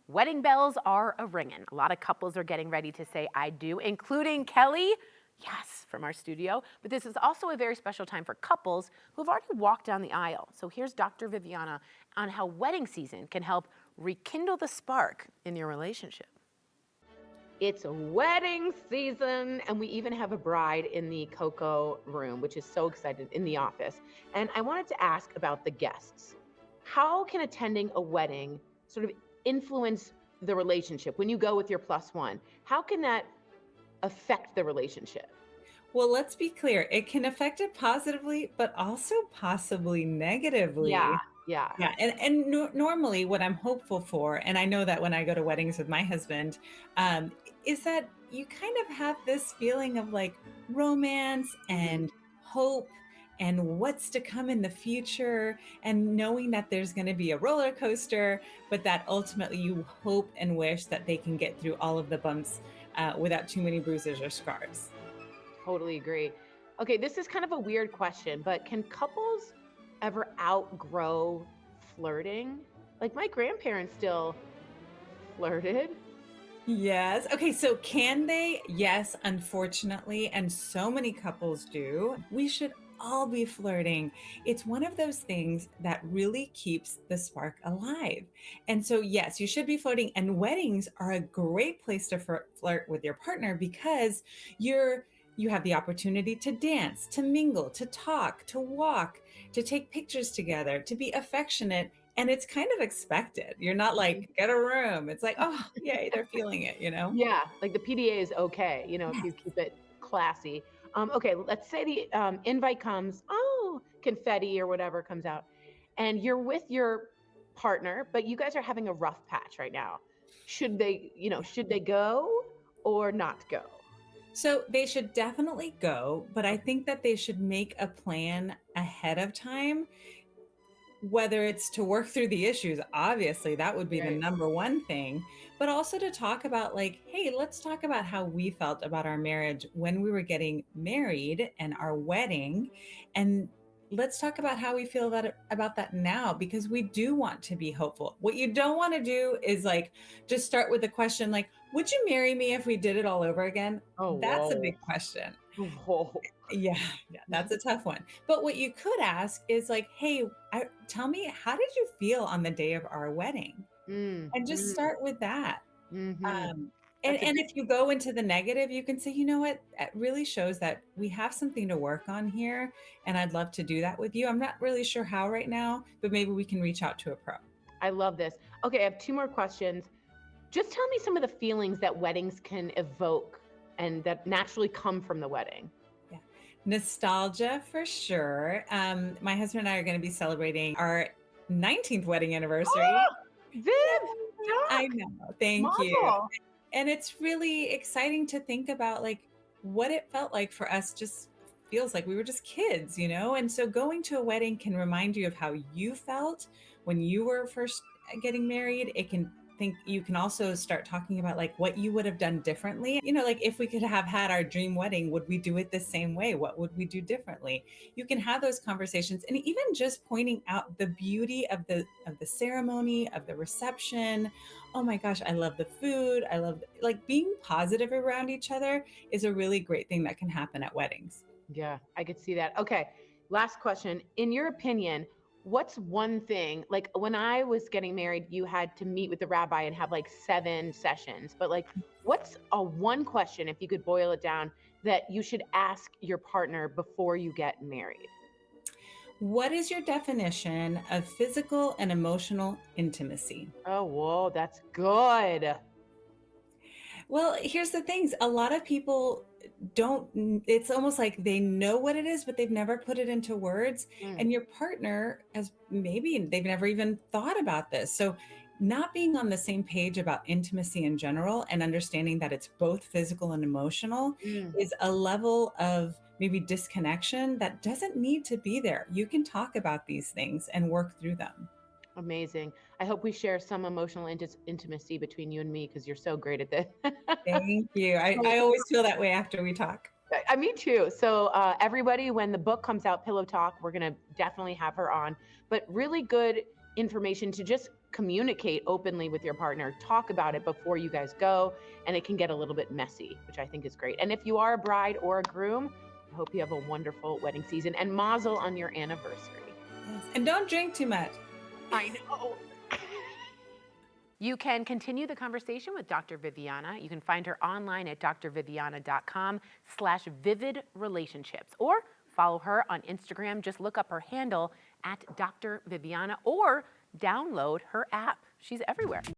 Wedding bells are a-ringing. A lot of couples are getting ready to say I do, including Kelly, yes, from our studio. But this is also a very special time for couples who have already walked down the aisle. So here's Dr. Viviana on how wedding season can help rekindle the spark in your relationship. It's wedding season, and we even have a bride in the cocoa room, which is so excited, in the office. And I wanted to ask about the guests. How can attending a wedding sort of influence the relationship when you go with your plus one? How can that affect the relationship? Well, let's be clear. It can affect it positively, but also possibly Yeah, negatively. yeah. Yeah, normally what I'm hopeful for, and I know that when I go to weddings with my husband, is that you kind of have this feeling of like romance Mhm. and hope and what's to come in the future, and knowing that there's going to be a roller coaster, but that ultimately you hope and wish that they can get through all of the bumps without too many bruises or scars. Totally agree. Okay, this is kind of a weird question, but can couples ever outgrow flirting? Like my grandparents still flirted. Yes. Okay. So can they? Yes, unfortunately. And so many couples do. We should all be flirting. It's one of those things that really keeps the spark alive. And so, yes, you should be flirting. And weddings are a great place to flirt with your partner because you're. You have the opportunity to dance, to mingle, to talk, to walk, to take pictures together, to be affectionate, and it's kind of expected. You're not like, get a room. It's like, oh, yay, they're feeling it, you know? Yeah, like the PDA is okay, if you keep it classy. Okay, let's say the invite comes, oh, confetti or whatever comes out, and you're with your partner, but you guys are having a rough patch right now. Should they go or not go? So they should definitely go, but I think that they should make a plan ahead of time, whether it's to work through the issues. Obviously, that would be the Right. number one thing, but also to talk about, like, hey, let's talk about how we felt about our marriage when we were getting married and our wedding. And let's talk about how we feel about that now, because we do want to be hopeful. What you don't want to do is like just start with the question like, would you marry me if we did it all over again? Oh, That's a whoa. big question. Whoa. Yeah, yeah, that's a tough one. But what you could ask is like, "Hey, tell me, how did you feel on the day of our wedding?" Mm, And just mm, start with that. mm-hmm. Um, and, That's a and good. if you go into the negative, you can say, "You know what? It really shows that we have something to work on here, and I'd love to do that with you. I'm not really sure how right now, but maybe we can reach out to a pro." I love this. Okay, I have two more questions. Just tell me some of the feelings that weddings can evoke and that naturally come from the wedding. Yeah. Nostalgia for sure. My husband and I are going to be celebrating our 19th wedding anniversary. Oh, Viv, Yay! I Doc, know. Thank you. Mazel. And it's really exciting to think about like what it felt like for us. Just feels like we were just kids, you know? And so going to a wedding can remind you of how you felt when you were first getting married. It can think you can also start talking about like what you would have done differently. You know, like if we could have had our dream wedding, would we do it the same way? What would we do differently? You can have those conversations, and even just pointing out the beauty of the ceremony, of the reception. Oh my gosh, I love the food. I love like being positive around each other is a really great thing that can happen at weddings. Yeah, I could see that. Okay, last question. In your opinion, what's one thing, like when I was getting married, you had to meet with the rabbi and have like 7 sessions, but like, what's a one question, if you could boil it down, that you should ask your partner before you get married? What is your definition of physical and emotional intimacy? Oh, whoa, that's good. Well, here's the things. A lot of people it's almost like they know what it is, but they've never put it into words. Mm, And your partner has maybe they've never even thought about this. So, not being on the same page about intimacy in general and understanding that it's both physical and emotional mm. is a level of maybe disconnection that doesn't need to be there. You can talk about these things and work through them. Amazing. I hope we share some emotional intimacy between you and me because you're so great at this. Thank you. I So, always feel that way after we talk. me too. So, everybody, when the book comes out, Pillow Talk, we're going to definitely have her on. But really good information to just communicate openly with your partner, talk about it before you guys go, and it can get a little bit messy, which I think is great. And if you are a bride or a groom, I hope you have a wonderful wedding season, and mazel on your anniversary. Yes. And don't drink too much. I know. You can continue the conversation with Dr. Viviana. You can find her online at drviviana.com/vividrelationships, or follow her on Instagram. Just look up her handle at Dr. Viviana, or download her app. She's everywhere.